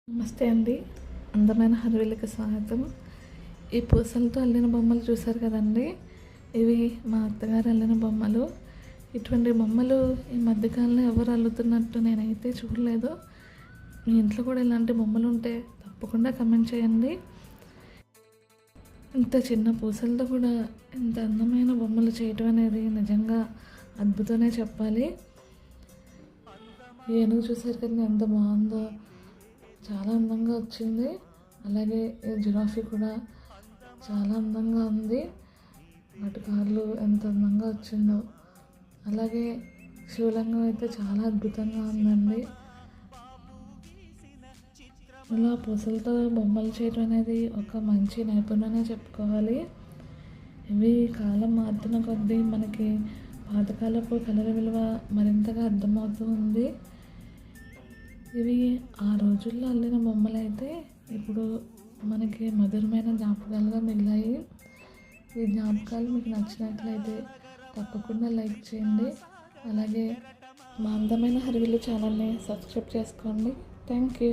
నమస్తే అండి. అందమైన హర్విల్లుకి స్వాగతం. ఈ పూసలతో అల్లిన బొమ్మలు చూసారు కదండి. ఇవి మా అత్తగారు అల్లిన బొమ్మలు. ఇటువంటి బొమ్మలు ఈ మధ్యకాలంలో ఎవరు అల్లుతున్నట్టు నేనైతే చూడలేదు. మీ ఇంట్లో కూడా ఇలాంటి బొమ్మలు ఉంటే తప్పకుండా కమెంట్ చేయండి. ఇంత చిన్న పూసలతో కూడా ఇంత అందమైన బొమ్మలు చేయటం అనేది నిజంగా అద్భుతమే చెప్పాలి. ఏనుగు చూసారు కదా ఎంత బాగుందో, చాలా అందంగా వచ్చింది. అలాగే జిరాఫీ కూడా చాలా అందంగా ఉంది. వాటి కాళ్ళు ఎంత అందంగా వచ్చిందో. అలాగే శివలింగం అయితే చాలా అద్భుతంగా ఉందండి. ఇలా పూసలతో బొమ్మలు చేయడం అనేది ఒక మంచి నైపుణ్యమే చెప్పుకోవాలి. ఇవి కాలం మారుతున్న కొద్దీ మనకి పాతకాలపు కళల విలువ మరింతగా అర్థమవుతూ ఉంది. ఇవి ఆ రోజుల్లో అల్లిన బొమ్మలు అయితే ఇప్పుడు మనకి మధురమైన జ్ఞాపకాలుగా మిగిలాయి. ఈ జ్ఞాపకాలు మీకు నచ్చినట్లయితే తప్పకుండా లైక్ చేయండి. అలాగే మా అందమైన హర్విల్లు ఛానల్ని సబ్స్క్రైబ్ చేసుకోండి. Thank you.